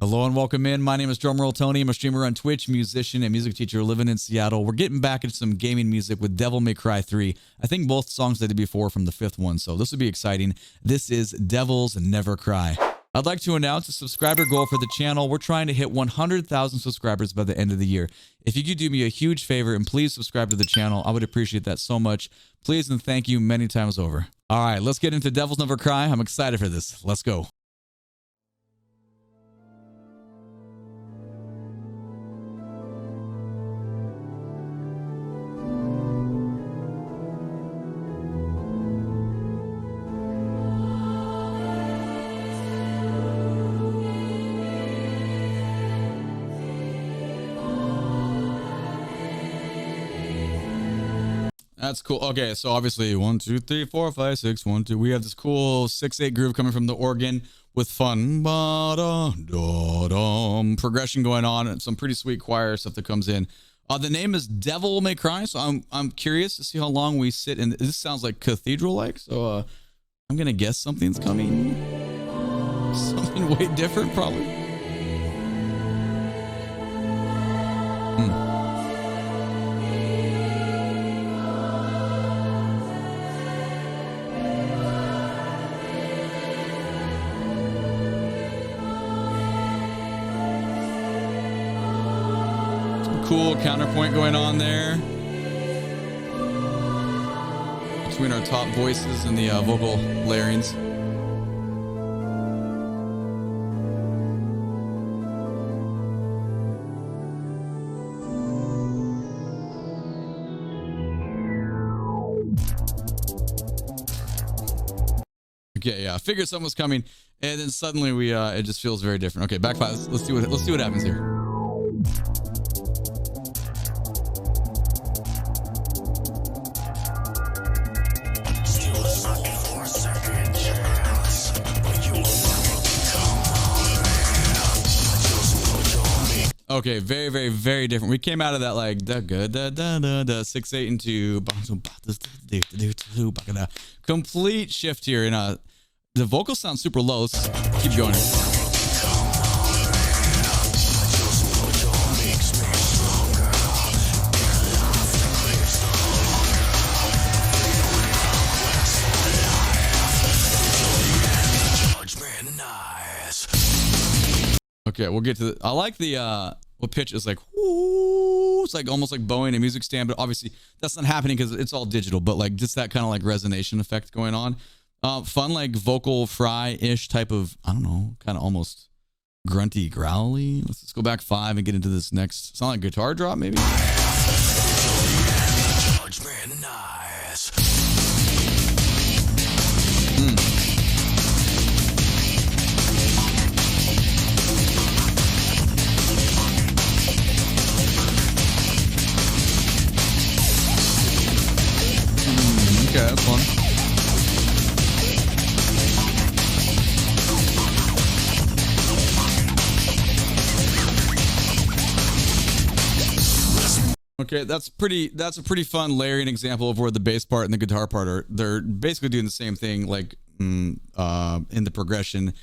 Hello and welcome in. My name is Drumroll Tony. I'm a streamer on Twitch, musician, and music teacher living in Seattle. We're getting back into some gaming music with Devil May Cry 3. I think both songs I did before from the fifth one, so this will be exciting. This is Devils Never Cry. I'd like to announce a subscriber goal for the channel. We're trying to hit 100,000 subscribers by the end of the year. If you could do me a huge favor and please subscribe to the channel, I would appreciate that so much. Please and thank you many times over. All right, let's get into Devils Never Cry. I'm excited for this. Let's go. That's cool. Okay, so obviously 1, 2, 3, 4, 5, 6, 1, 2. We have this cool 6/8 groove coming from the organ with fun progression going on and some pretty sweet choir stuff that comes in. The name is Devil May Cry, so I'm curious to see how long we sit in. This sounds like cathedral-like, so I'm gonna guess something's coming. Something way different, probably. Cool counterpoint going on there between our top voices and the vocal layerings. Okay, yeah, I figured something was coming, and then suddenly we it just feels very different. Okay, back 5. Let's see what happens here. Okay, very, very, very different. We came out of that like 6/8 into complete shift here, and the vocals sound super low. Let's keep going. Okay, we'll get to the. I like the what pitch is like. Whoo, it's like almost like bowing a music stand, but obviously that's not happening because it's all digital. But like just that kind of like resonation effect going on. Fun like vocal fry-ish type of, I don't know, kind of almost grunty, growly. Let's just go back 5 and get into this next. Sound like guitar drop maybe. Okay, that's fun. Okay, that's a pretty fun layering example of where the bass part and the guitar part they're basically doing the same thing, like in the progression.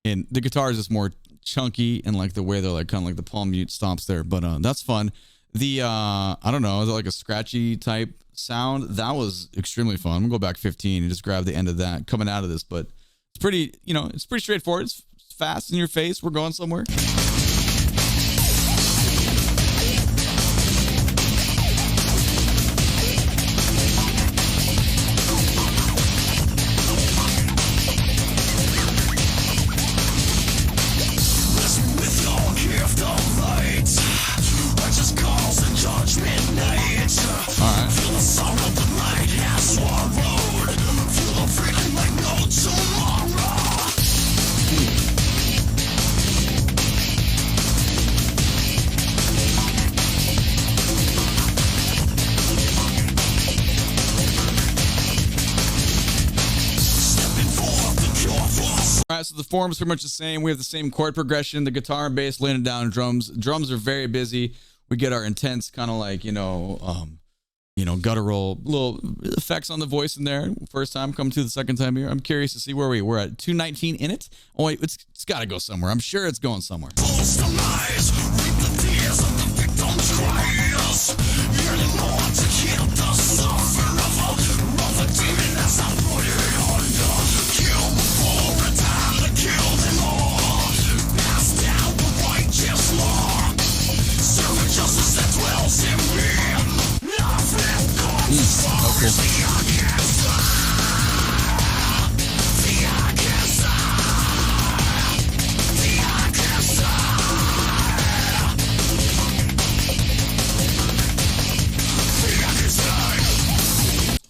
And the guitar is just more chunky and like the way they're like kind of like the palm mute stomps there, but that's fun. The I don't know, is it like a scratchy type sound? That was extremely fun. I'm gonna go back 15 and just grab the end of that coming out of this, but it's pretty, it's pretty straightforward. It's fast in your face. We're going somewhere. All right, so the form is pretty much the same. We have the same chord progression, the guitar and bass laying it down, drums. Drums are very busy. We get our intense kind of like, guttural little effects on the voice in there. First time, come to the second time here. I'm curious to see where we're at 219 in it. Oh wait, it's got to go somewhere. I'm sure it's going somewhere.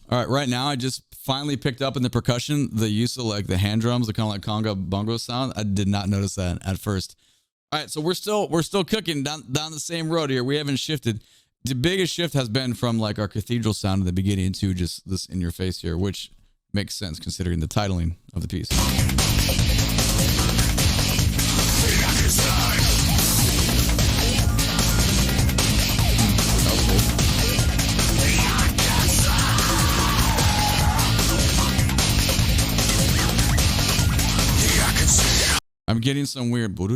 All right, right now I just finally picked up in the percussion the use of like the hand drums, the kind of like conga bongo sound. I did not notice that at first. All right, so we're still cooking down the same road here. We haven't shifted. The biggest shift has been from like our cathedral sound in the beginning to just this in your face here, which makes sense considering the titling of the piece. I'm getting some weird sound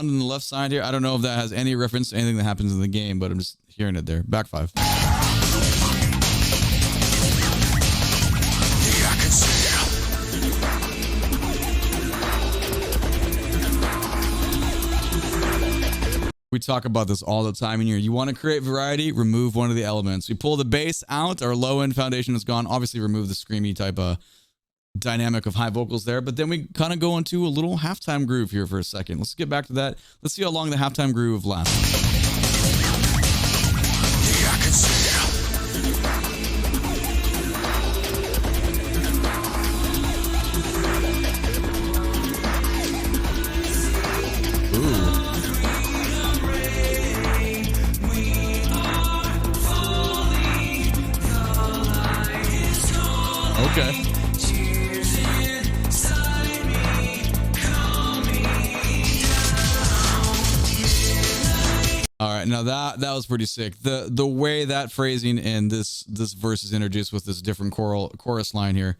in the left side here. I don't know if that has any reference to anything that happens in the game, but I'm just hearing it there. Back 5. We talk about this all the time in here. You want to create variety, remove one of the elements. We pull the bass out, our low end foundation is gone. Obviously remove the screamy type of dynamic of high vocals there, but then we kind of go into a little halftime groove here for a second. Let's get back to that. Let's see how long the halftime groove lasts. Okay. All right, now that was pretty sick. The way that phrasing and this verse is introduced with this different chorus line here,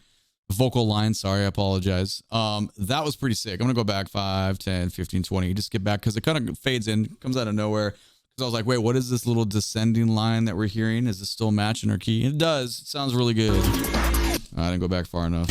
vocal line, sorry, I apologize. That was pretty sick. I'm gonna go back 5, 10, 15, 20. Just get back because it kind of fades in, comes out of nowhere. Because I was like, wait, what is this little descending line that we're hearing? Is this still matching our key? It does. It sounds really good. I didn't go back far enough.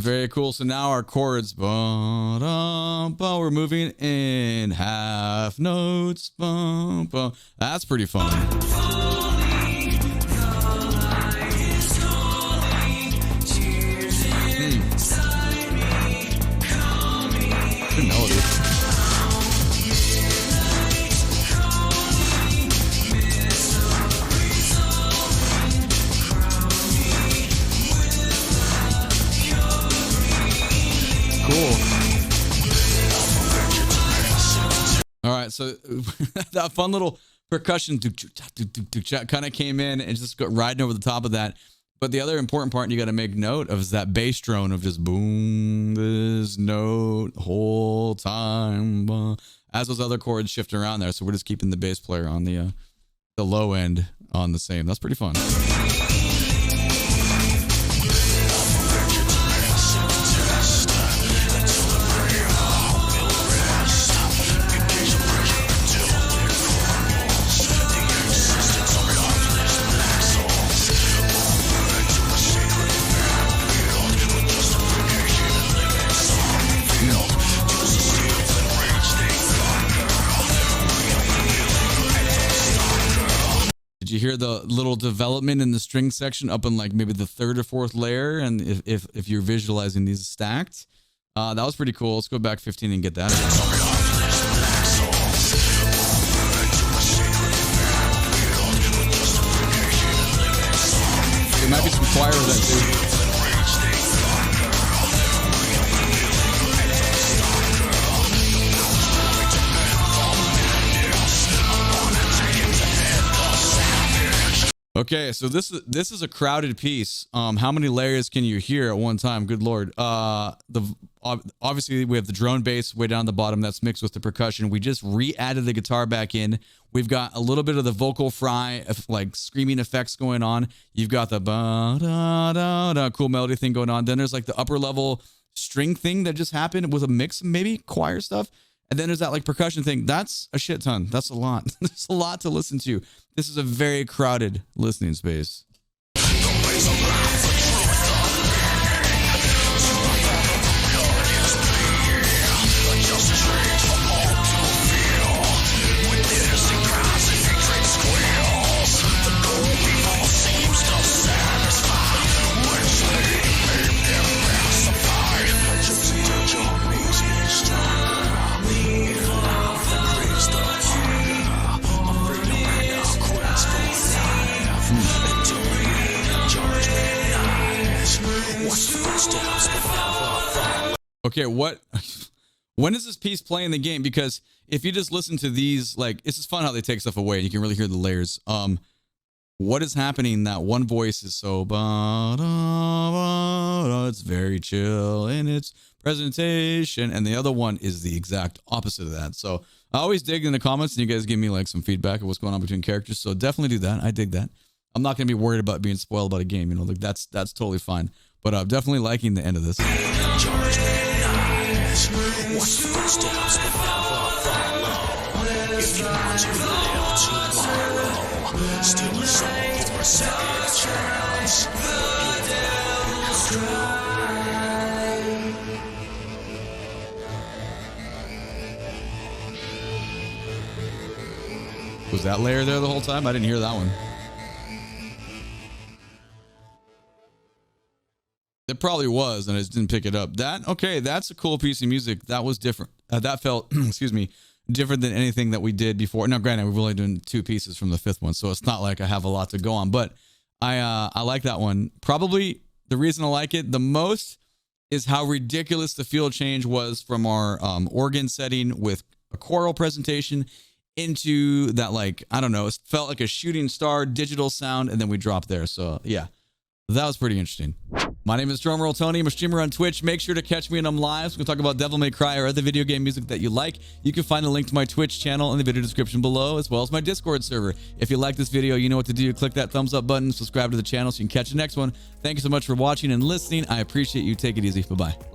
Very cool. So now our chords, we're moving in half notes. That's pretty fun. Good melody. Cool. All right, so that fun little percussion kind of came in and just got riding over the top of that. But the other important part you got to make note of is that bass drone of just boom, this note whole time as those other chords shift around there. So we're just keeping the bass player on the low end on the same. That's pretty fun. Did you hear the little development in the string section up in like maybe the 3rd or 4th layer? And if you're visualizing these stacked, that was pretty cool. Let's go back 15 and get that. There might be some choir with that too. Okay, so this is a crowded piece. How many layers can you hear at one time? Good Lord. Obviously we have the drone bass way down the bottom that's mixed with the percussion. We just re-added the guitar back in. We've got a little bit of the vocal fry, like screaming effects going on. You've got the ba da da da cool melody thing going on. Then there's like the upper level string thing that just happened with a mix, maybe choir stuff. And then there's that like percussion thing. That's a shit ton. That's a lot. There's a lot to listen to. This is a very crowded listening space. Okay, when is this piece playing the game? Because if you just listen to these, like, it's just fun how they take stuff away and you can really hear the layers. What is happening? That one voice is so it's very chill in its presentation, and the other one is the exact opposite of that. So I always dig in the comments, and you guys give me like some feedback of what's going on between characters. So definitely do that. I dig that. I'm not gonna be worried about being spoiled about a game. You know, like that's totally fine. But I'm definitely liking the end of this. Watch the footsteps that never follow. If you want to live tomorrow, still a soul for a second chance. Was that layer there the whole time? I didn't hear that one. It probably was, and I just didn't pick it up. Okay, that's a cool piece of music. That was different. That felt, excuse me, different than anything that we did before. Now, granted, we've only done 2 pieces from the 5th one, so it's not like I have a lot to go on. But I like that one. Probably the reason I like it the most is how ridiculous the field change was from our organ setting with a choral presentation into that, like, I don't know, it felt like a shooting star digital sound, and then we dropped there. So yeah, that was pretty interesting. My name is Drumroll Tony. I'm a streamer on Twitch. Make sure to catch me when I'm live. We're going to talk about Devil May Cry or other video game music that you like. You can find a link to my Twitch channel in the video description below, as well as my Discord server. If you like this video, you know what to do. Click that thumbs up button, subscribe to the channel so you can catch the next one. Thank you so much for watching and listening. I appreciate you. Take it easy. Bye-bye.